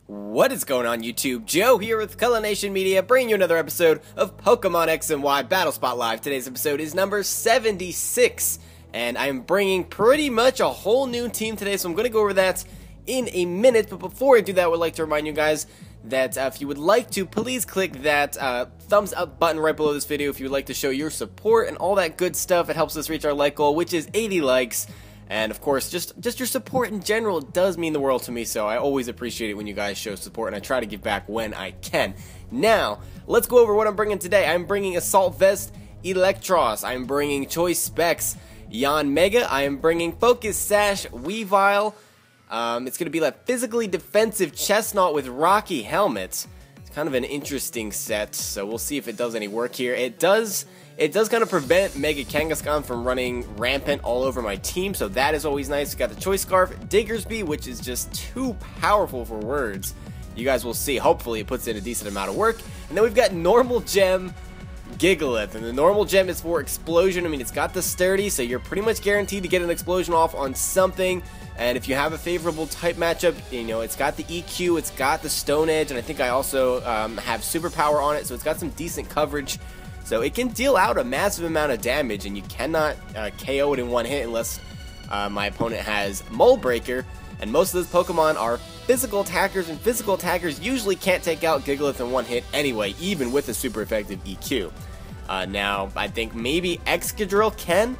What is going on, YouTube? Joe here with Color Nation Media, bringing you another episode of Pokemon X and Y Battle Spot Live. Today's episode is number 76, and I'm bringing pretty much a whole new team today, so I'm going to go over that in a minute. But before I do that, I would like to remind you guys that if you would like to, please click that thumbs up button right below this video if you would like to show your support and all that good stuff. It helps us reach our like goal, which is 80 likes. And of course, just your support in general does mean the world to me, so I always appreciate it when you guys show support, and I try to give back when I can. Now, let's go over what I'm bringing today. I'm bringing Assault Vest Electros. I'm bringing Choice Specs Yanmega. I am bringing Focus Sash Weavile. It's going to be like physically defensive Chestnut with Rocky Helmet. It's kind of an interesting set, so we'll see if it does any work here. It does kind of prevent Mega Kangaskhan from running rampant all over my team, so that is always nice. We got the Choice Scarf, Diggersby, which is just too powerful for words. You guys will see. Hopefully it puts in a decent amount of work. And then we've got Normal Gem Gigalith, and the Normal Gem is for Explosion. I mean, it's got the Sturdy, so you're pretty much guaranteed to get an Explosion off on something. And if you have a favorable type matchup, you know, it's got the EQ, it's got the Stone Edge, and I think I also have Superpower on it, so it's got some decent coverage. So it can deal out a massive amount of damage, and you cannot KO it in one hit unless my opponent has Mold Breaker. And most of those Pokemon are physical attackers, and physical attackers usually can't take out Gigalith in one hit anyway, even with a super effective EQ. Now, I think maybe Excadrill can,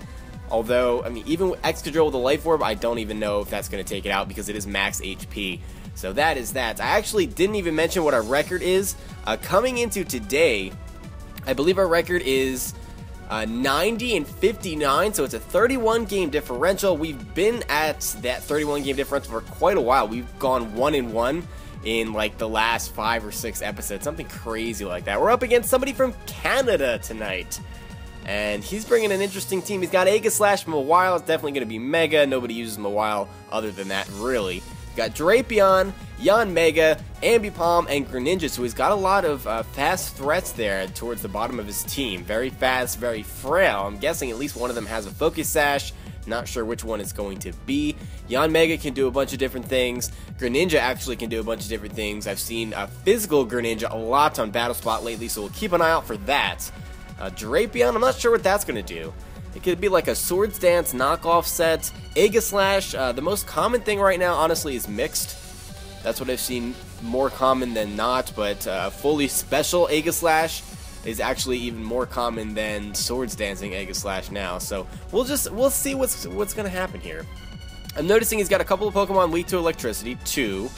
although, I mean, even with Excadrill with a Life Orb, I don't even know if that's going to take it out because it is max HP. So that is that. I actually didn't even mention what our record is. Coming into today, I believe our record is 90 and 59, so it's a 31 game differential. We've been at that 31 game differential for quite a while. We've gone 1-1 in like the last 5 or 6 episodes, something crazy like that. We're up against somebody from Canada tonight, and he's bringing an interesting team. He's got Aegislash, Mawile. It's definitely going to be Mega. Nobody uses Mawile other than that, really. Got Drapion, Yanmega, Ambipom, and Greninja, so he's got a lot of fast threats there towards the bottom of his team. Very fast, very frail. I'm guessing at least one of them has a Focus Sash. Not sure which one it's going to be. Yanmega can do a bunch of different things. Greninja actually can do a bunch of different things. I've seen physical Greninja a lot on Battle Spot lately, so we'll keep an eye out for that. Drapion, I'm not sure what that's going to do. It could be like a Swords Dance knockoff set. Aegislash, the most common thing right now, honestly, is mixed. That's what I've seen more common than not, but fully special Aegislash is actually even more common than Swords Dancing Aegislash now. So we'll see what's going to happen here. I'm noticing he's got a couple of Pokemon weak to electricity, 2,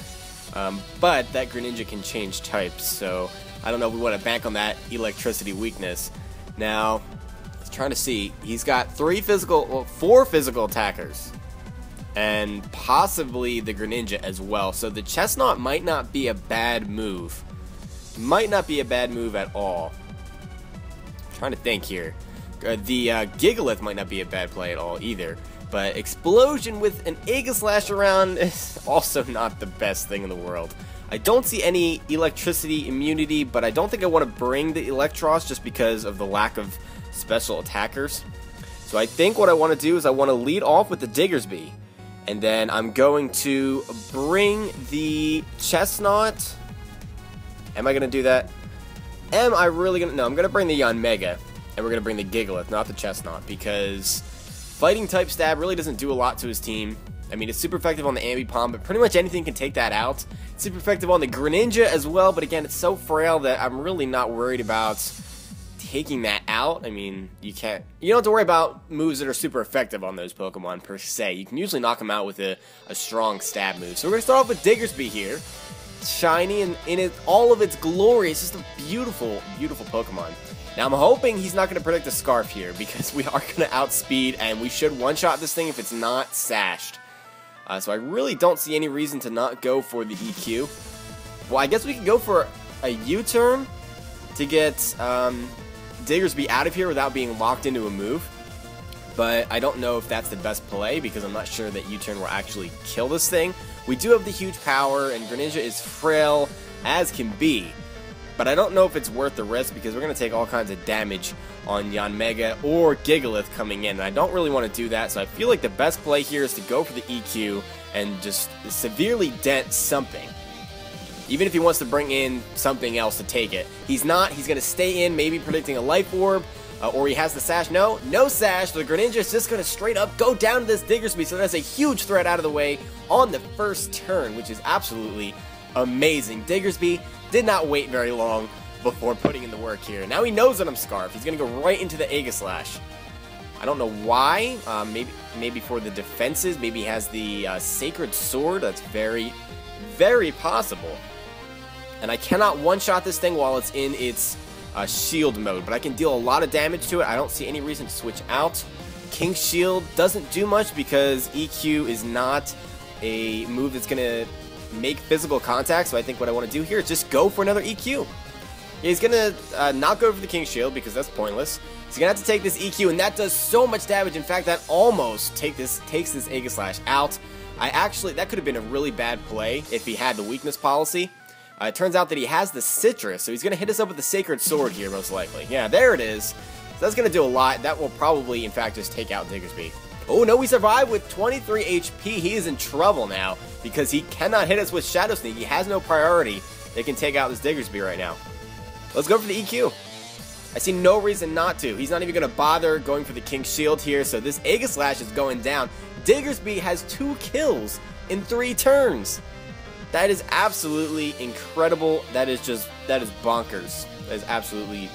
but that Greninja can change types, so I don't know if we want to bank on that electricity weakness. Now, trying to see, he's got 4 physical attackers, and possibly the Greninja as well, so the Chestnut might not be a bad move. Might not be a bad move at all. I'm trying to think here. The Gigalith might not be a bad play at all either, but Explosion with an Aegislash around is also not the best thing in the world. I don't see any electricity immunity, but I don't think I want to bring the Electros just because of the lack of special attackers. So I think what I want to do is I want to lead off with the Diggersby, and then I'm going to bring the Chestnut. Am I going to do that? Am I really going to? No, I'm going to bring the Yanmega, and we're going to bring the Gigalith, not the Chestnut, because Fighting type stab really doesn't do a lot to his team. I mean, it's super effective on the Ambipom, but pretty much anything can take that out. It's super effective on the Greninja as well, but again, it's so frail that I'm really not worried about taking that out. I mean, you don't have to worry about moves that are super effective on those Pokemon per se. You can usually knock them out with a strong stab move. So we're going to start off with Diggersby here. It's shiny and in all of its glory. It's just a beautiful, beautiful Pokemon. Now I'm hoping he's not going to predict a Scarf here, because we are going to outspeed, and we should one-shot this thing if it's not sashed. So I really don't see any reason to not go for the EQ. Well, I guess we could go for a U-turn to get Diggersby out of here without being locked into a move. But I don't know if that's the best play, because I'm not sure that U-turn will actually kill this thing. We do have the huge power, and Greninja is frail as can be. But I don't know if it's worth the risk, because we're going to take all kinds of damage on Yanmega or Gigalith coming in, and I don't really want to do that, so I feel like the best play here is to go for the EQ and just severely dent something. Even if he wants to bring in something else to take it. He's not. He's going to stay in, maybe predicting a Life Orb. Or he has the Sash. No Sash. The Greninja is just going to straight up go down to this Diggersby. So that's a huge threat out of the way on the first turn, which is absolutely amazing. Diggersby did not wait very long before putting in the work here. Now he knows that I'm Scarf. He's going to go right into the Aegislash. I don't know why. Maybe for the defenses. Maybe he has the Sacred Sword. That's very, very possible. And I cannot one-shot this thing while it's in its shield mode, but I can deal a lot of damage to it. I don't see any reason to switch out. King Shield doesn't do much because EQ is not a move that's going to make physical contact, so I think what I want to do here is just go for another EQ. Yeah, he's going to not go for the King Shield because that's pointless. He's going to have to take this EQ, and that does so much damage. In fact, that almost takes this Aegislash out. That could have been a really bad play if he had the weakness policy. It turns out that he has the Citrus, so he's going to hit us up with the Sacred Sword here, most likely. Yeah, there it is. So that's going to do a lot. That will probably, in fact, just take out Diggersby. Oh, no, we survived with 23 HP. He is in trouble now because he cannot hit us with Shadow Sneak. He has no priority that can take out this Diggersby right now. Let's go for the EQ. I see no reason not to. He's not even going to bother going for the King Shield here, so this Aegislash is going down. Diggersby has 2 kills in 3 turns. That is absolutely incredible. That is bonkers. That is absolutely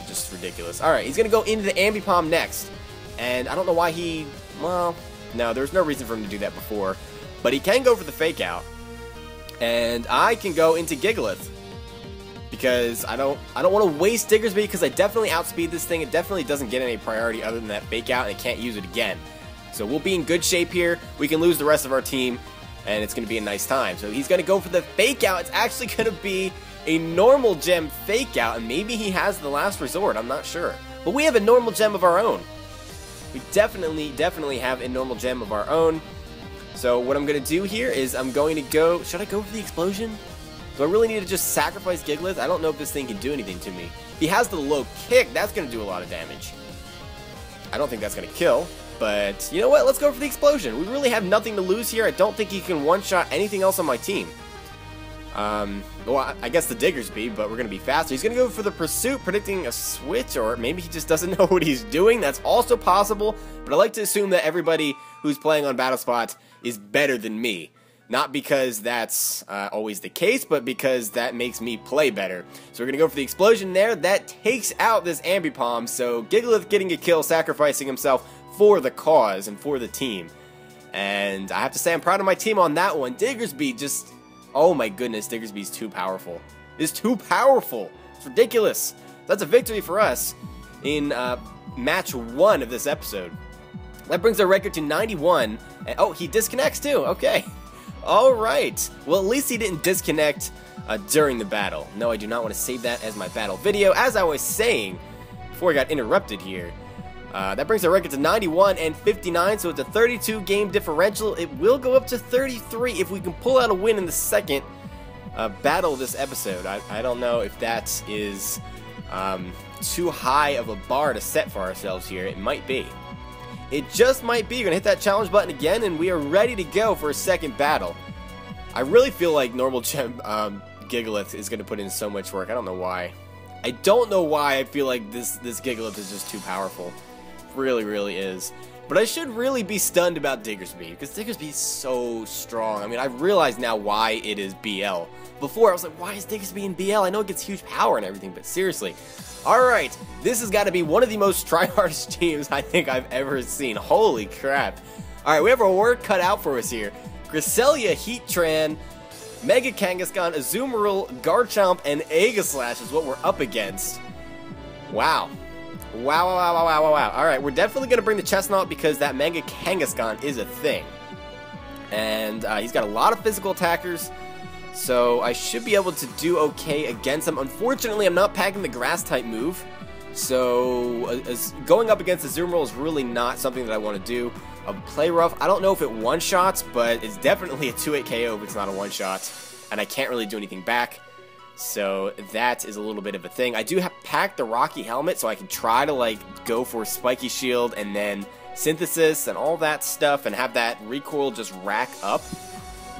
just ridiculous. Alright, he's going to go into the Ambipom next. And I don't know why well, no, there's no reason for him to do that before. But he can go for the Fake Out. And I can go into Gigalith. Because I don't want to waste Diggersby because I definitely outspeed this thing. It definitely doesn't get any priority other than that Fake Out, and it can't use it again. So we'll be in good shape here. We can lose the rest of our team, and it's going to be a nice time. So he's going to go for the Fake Out. It's actually going to be a normal gem Fake Out, and maybe he has the last resort. I'm not sure. But we have a normal gem of our own. We definitely have a normal gem of our own. So what I'm going to do here is I'm going to go... Should I go for the Explosion? Do I really need to just sacrifice Gigalith? I don't know if this thing can do anything to me. If he has the low kick, that's going to do a lot of damage. I don't think that's going to kill. But, you know what? Let's go for the Explosion. We really have nothing to lose here. I don't think he can one-shot anything else on my team. Well, I guess the Diggersby, but we're going to be faster. He's going to go for the Pursuit, predicting a switch, or maybe he just doesn't know what he's doing. That's also possible, but I like to assume that everybody who's playing on BattleSpot is better than me. Not because that's always the case, but because that makes me play better. So we're going to go for the Explosion there. That takes out this Ambipom, so Gigalith getting a kill, sacrificing himself for the cause and for the team. And I have to say I'm proud of my team on that one. Diggersby just... Oh my goodness, Diggersby's too powerful. It's too powerful. It's ridiculous. That's a victory for us in match 1 of this episode. That brings our record to 91. And, oh, he disconnects too. Okay. Alright, well at least he didn't disconnect during the battle. No, I do not want to save that as my battle video. As I was saying, before I got interrupted here, that brings our record to 91 and 59, so it's a 32 game differential. It will go up to 33 if we can pull out a win in the second battle of this episode. I don't know if that is too high of a bar to set for ourselves here. It might be. It just might be. You're going to hit that challenge button again, and we are ready to go for a second battle. I really feel like normal gem Gigalith is going to put in so much work. I don't know why. I don't know why I feel like this Gigalith is just too powerful. It really is. But I should really be stunned about Diggersby, because Diggersby is so strong. I mean, I've realized now why it is BL. Before, I was like, why is Diggersby in BL? I know it gets huge power and everything, but seriously. Alright, this has got to be one of the most tryhardest teams I think I've ever seen. Holy crap. Alright, we have our work cut out for us here. Cresselia, Heatran, Mega Kangaskhan, Azumarill, Garchomp, and Aegislash is what we're up against. Wow. Wow. Alright, we're definitely going to bring the Chestnut because that Mega Kangaskhan is a thing. And he's got a lot of physical attackers, so I should be able to do okay against him. Unfortunately, I'm not packing the Grass-type move, so going up against Azumarill is really not something that I want to do. Play Rough, I don't know if it one-shots, but it's definitely a 2-hit KO if it's not a one-shot, and I can't really do anything back. So that is a little bit of a thing. I do have packed the Rocky Helmet, so I can try to like go for Spiky Shield and then Synthesis and all that stuff and have that recoil just rack up.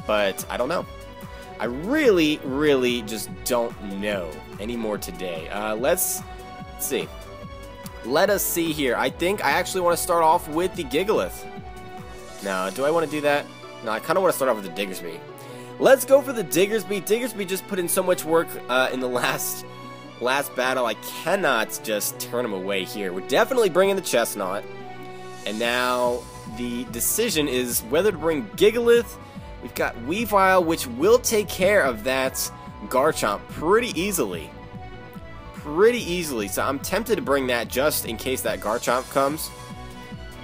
But I don't know. I really, really just don't know anymore today. Let's see. Let us see here. I think I actually want to start off with the Gigalith. Now, do I want to do that? No, I kind of want to start off with the Diggersby. Let's go for the Diggersby. Diggersby just put in so much work in the last battle. I cannot just turn him away here. We're definitely bringing the Chestnut. And now the decision is whether to bring Gigalith. We've got Weavile, which will take care of that Garchomp pretty easily. So I'm tempted to bring that just in case that Garchomp comes.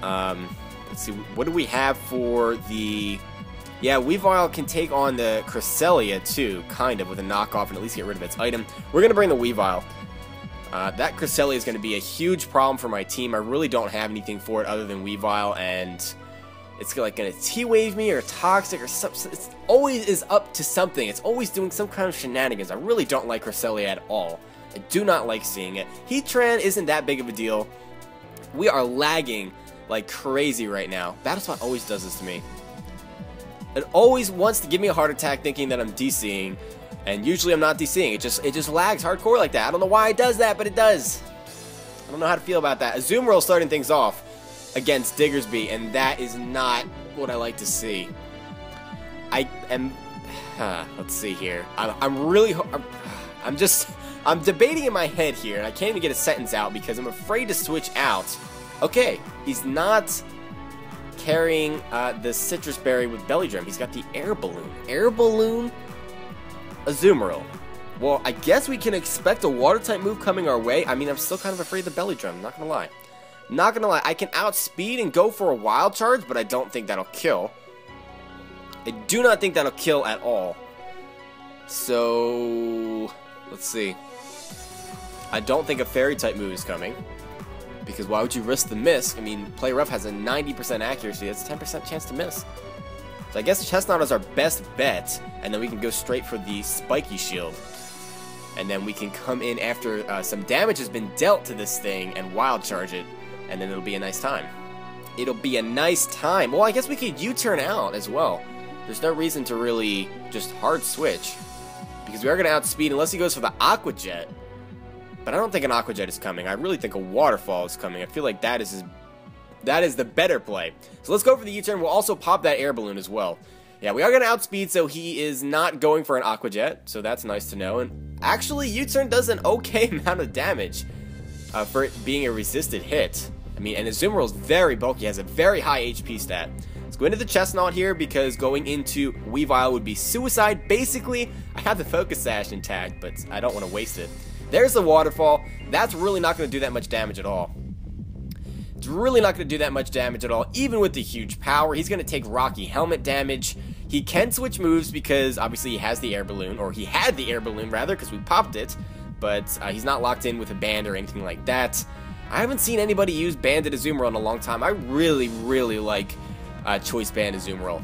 Let's see, what do we have for the... Yeah, Weavile can take on the Cresselia too, kind of, with a knockoff and at least get rid of its item. We're going to bring the Weavile. That Cresselia is going to be a huge problem for my team. I really don't have anything for it other than Weavile, and it's like going to T-Wave me or Toxic or something. It always is up to something. It's always doing some kind of shenanigans. I really don't like Cresselia at all. I do not like seeing it. Heatran isn't that big of a deal. We are lagging like crazy right now. Battlespot always does this to me. It always wants to give me a heart attack thinking that I'm DCing, and usually I'm not DCing. It just lags hardcore like that. I don't know why it does that, but it does. I don't know how to feel about that. Azumarill starting things off against Diggersby, and that is not what I like to see. I am... let's see here. I'm debating in my head here, and I can't even get a sentence out because I'm afraid to switch out. Okay, he's not carrying the Citrus Berry with Belly Drum. He's got the Air Balloon. Air Balloon Azumarill. Well, I guess we can expect a Water-type move coming our way. I mean, I'm still kind of afraid of the Belly Drum, not gonna lie. Not gonna lie, I can outspeed and go for a Wild Charge, but I don't think that'll kill. I do not think that'll kill at all. So... let's see. I don't think a Fairy-type move is coming. Because why would you risk the miss? I mean, Play Rough has a 90% accuracy. That's a 10% chance to miss. So I guess Chestnut is our best bet. And then we can go straight for the Spiky Shield. And then we can come in after some damage has been dealt to this thing and Wild Charge it. And then it'll be a nice time. It'll be a nice time. Well, I guess we could U-turn out as well. There's no reason to really just hard switch. Because we are going to outspeed unless he goes for the Aqua Jet. But I don't think an Aqua Jet is coming. I really think a Waterfall is coming. I feel like that is the better play. So let's go for the U-turn. We'll also pop that Air Balloon as well. Yeah, we are going to outspeed, so he is not going for an Aqua Jet. So that's nice to know. And actually, U-turn does an okay amount of damage for it being a resisted hit. I mean, and Azumarill is very bulky. He has a very high HP stat. Let's go into the Chestnut here because going into Weavile would be suicide. Basically, I have the Focus Sash intact, but I don't want to waste it. There's the Waterfall. That's really not going to do that much damage at all. It's really not going to do that much damage at all, even with the huge power. He's going to take Rocky Helmet damage. He can switch moves because obviously he has the Air Balloon, or he had the Air Balloon rather, because we popped it, but he's not locked in with a band or anything like that. I haven't seen anybody use Banded Azumarill in a long time. I really, really like Choice Band Azumarill.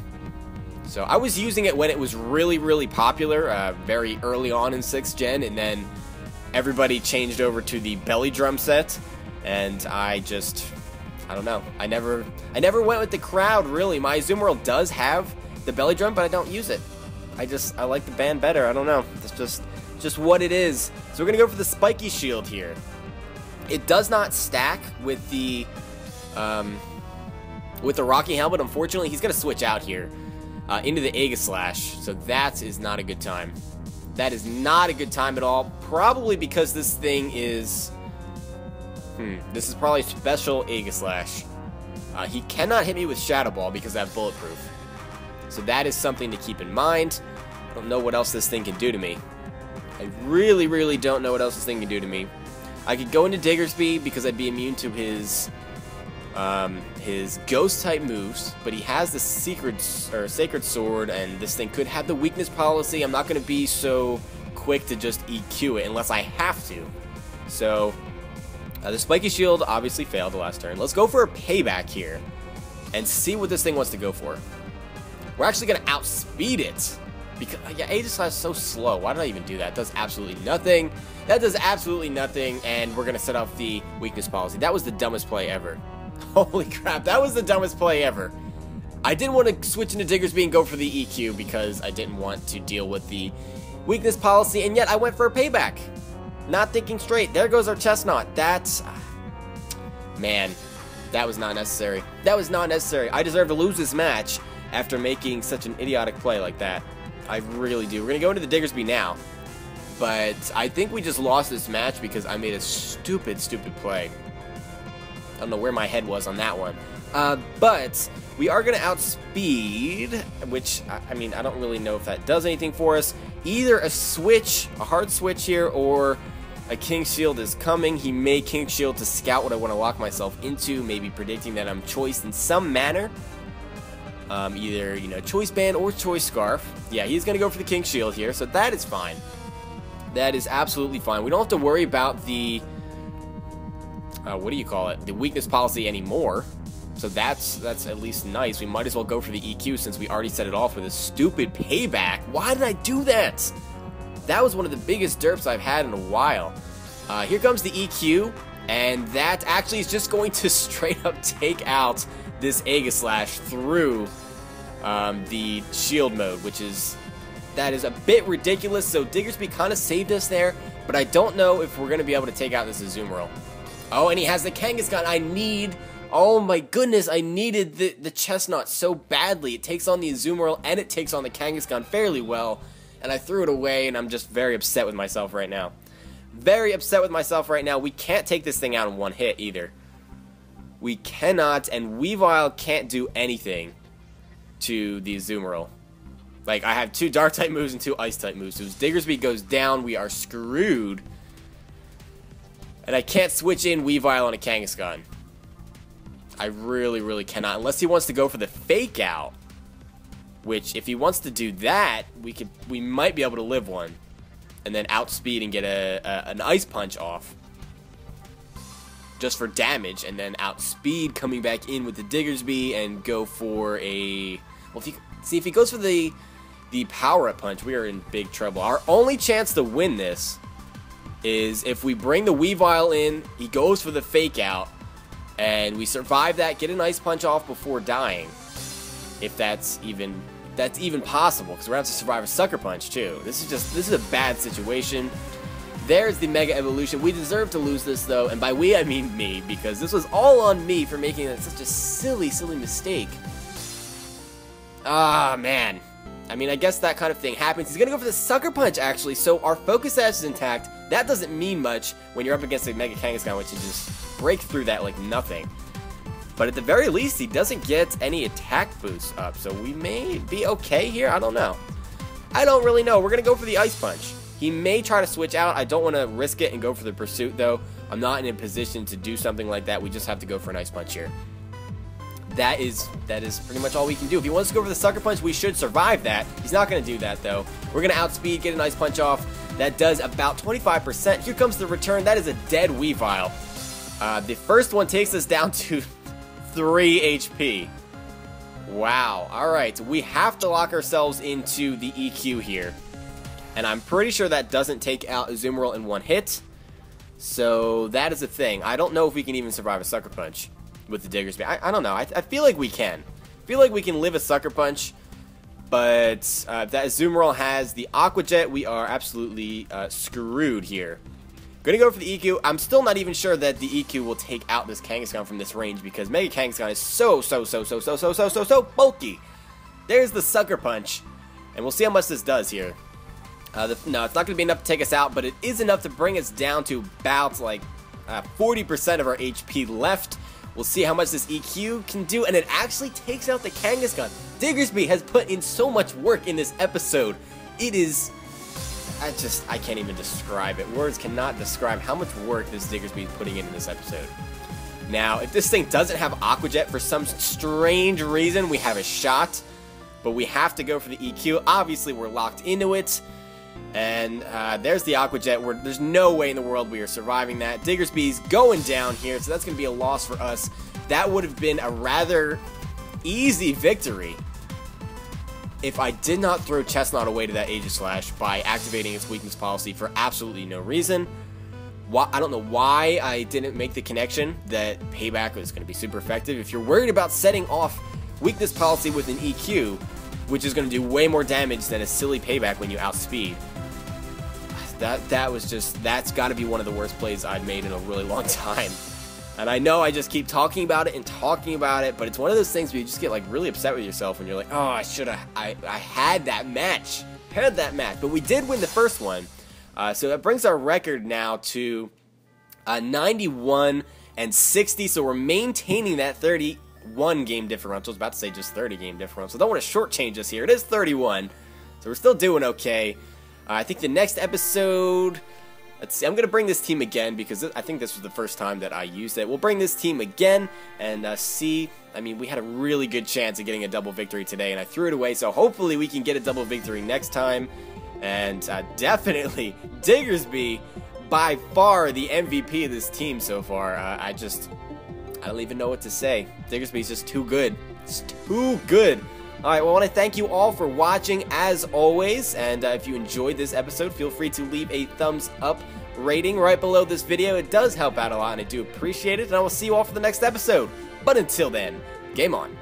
So I was using it when it was really, really popular, very early on in 6th gen, and then everybody changed over to the Belly Drum set, and I don't know. I never went with the crowd, really. My Azumarill does have the Belly Drum, but I don't use it. I like the band better. I don't know. It's just what it is. So we're gonna go for the Spiky Shield here. It does not stack with the Rocky Helmet. Unfortunately, he's gonna switch out here into the Aegislash, so that is not a good time. That is not a good time at all. Probably because this thing is... this is probably special Aegislash. He cannot hit me with Shadow Ball because I have Bulletproof. So that is something to keep in mind. I don't know what else this thing can do to me. I really, really don't know what else this thing can do to me. I could go into Diggersby because I'd be immune to his Ghost-type moves, but he has the Sacred Sword, and this thing could have the weakness policy. I'm not going to be so quick to just EQ it unless I have to. So, the Spiky Shield obviously failed the last turn. Let's go for a payback here and see what this thing wants to go for. We're actually going to outspeed it. Because, yeah, Aegislash is so slow. Why did I even do that? It does absolutely nothing. That does absolutely nothing, and we're going to set off the weakness policy. That was the dumbest play ever. Holy crap, that was the dumbest play ever. I didn't want to switch into Diggersby and go for the EQ because I didn't want to deal with the weakness policy, and yet I went for a payback. Not thinking straight. There goes our chestnut. That's... man, that was not necessary. That was not necessary. I deserve to lose this match after making such an idiotic play like that. I really do. We're going to go into the Diggersby now. But I think we just lost this match because I made a stupid, stupid play. I don't know where my head was on that one. But we are going to outspeed, which, I mean, I don't really know if that does anything for us. Either a switch, a hard switch here, or a King Shield is coming. He may King Shield to scout what I want to lock myself into, maybe predicting that I'm choiced in some manner. Either, you know, Choice Band or Choice Scarf. Yeah, he's going to go for the King Shield here, so that is fine. That is absolutely fine. We don't have to worry about the, what do you call it, the weakness policy anymore. So that's at least nice. We might as well go for the EQ since we already set it off with a stupid payback. Why did I do that? That was one of the biggest derps I've had in a while. Here comes the EQ, and that actually is just going to straight up take out this Aegislash through the shield mode, which is... that is a bit ridiculous, so Diggersby kind of saved us there, but I don't know if we're going to be able to take out this Azumarill. Oh, and he has the Kangaskhan. I need... oh my goodness, I needed the chestnut so badly. It takes on the Azumarill and it takes on the Kangaskhan fairly well, and I threw it away, and I'm just very upset with myself right now. Very upset with myself right now. We can't take this thing out in one hit either. We cannot, and Weavile can't do anything to the Azumarill. Like, I have 2 Dark-type moves and 2 Ice-type moves. So as Diggersby goes down, we are screwed. And I can't switch in Weavile on a Kangaskhan. I really, really cannot. Unless he wants to go for the Fake Out. Which, if he wants to do that, we might be able to live one. And then outspeed and get an Ice Punch off. Just for damage. And then outspeed coming back in with the Diggersby and go for a... well, if he goes for the Power-Up Punch, we are in big trouble. Our only chance to win this is if we bring the Weavile in, he goes for the Fake Out, and we survive that, get an Ice Punch off before dying. If that's even possible, because we're going to have to survive a Sucker Punch too. This is a bad situation. There's the Mega Evolution. We deserve to lose this though, and by we I mean me, because this was all on me for making such a silly, silly mistake. Ah, man. I mean, I guess that kind of thing happens. He's going to go for the Sucker Punch, actually, so our Focus Sash is intact. That doesn't mean much when you're up against a Mega Kangaskhan, which is just break through that like nothing. But at the very least, he doesn't get any attack boosts up, so we may be okay here. I don't know. I don't really know. We're going to go for the Ice Punch. He may try to switch out. I don't want to risk it and go for the Pursuit, though. I'm not in a position to do something like that. We just have to go for an Ice Punch here. That is pretty much all we can do. If he wants to go for the Sucker Punch, we should survive that. He's not going to do that, though. We're going to outspeed, get an Ice Punch off. That does about 25%. Here comes the return. That is a dead Weavile. The first one takes us down to 3 HP. Wow. Alright, we have to lock ourselves into the EQ here. And I'm pretty sure that doesn't take out Azumarill in one hit. So that is a thing. I don't know if we can even survive a Sucker Punch with the Diggersby. I don't know. I feel like we can. I feel like we can live a Sucker Punch. But if that Azumarill has the Aqua Jet, we are absolutely screwed here. Gonna go for the EQ. I'm still not even sure that the EQ will take out this Kangaskhan from this range because Mega Kangaskhan is so bulky. There's the Sucker Punch. And we'll see how much this does here. No, it's not going to be enough to take us out, but it is enough to bring us down to about like 40% of our HP left. We'll see how much this EQ can do, and it actually takes out the Kangaskhan. Diggersby has put in so much work in this episode. It is... I can't even describe it. Words cannot describe how much work this Diggersby is putting in this episode. Now, if this thing doesn't have Aqua Jet for some strange reason, we have a shot. But we have to go for the EQ. Obviously, we're locked into it. And there's the Aqua Jet. There's no way in the world we are surviving that. Diggersby's going down here, so that's going to be a loss for us. That would have been a rather easy victory if I did not throw Chestnut away to that Aegislash by activating its weakness policy for absolutely no reason. I don't know why I didn't make the connection that Payback was going to be super effective. If you're worried about setting off weakness policy with an EQ, which is going to do way more damage than a silly payback when you outspeed. That's got to be one of the worst plays I've made in a really long time. And I know I just keep talking about it and talking about it, but it's one of those things where you just get like really upset with yourself when you're like, oh, I had that match. But we did win the first one. So that brings our record now to 91 and 60. So we're maintaining that 31 game differential. I was about to say just 30 game differential. So don't want to shortchange us here. It is 31. So we're still doing okay. I think the next episode, let's see, I'm going to bring this team again because I think this was the first time that I used it. We'll bring this team again and see. I mean, we had a really good chance of getting a double victory today, and I threw it away, so hopefully we can get a double victory next time. And definitely, Diggersby, by far the MVP of this team so far. I don't even know what to say. Diggersby's just too good. It's too good. Alright, well, I want to thank you all for watching, as always, and if you enjoyed this episode, feel free to leave a thumbs up rating right below this video. It does help out a lot, and I do appreciate it, and I will see you all for the next episode. But until then, game on.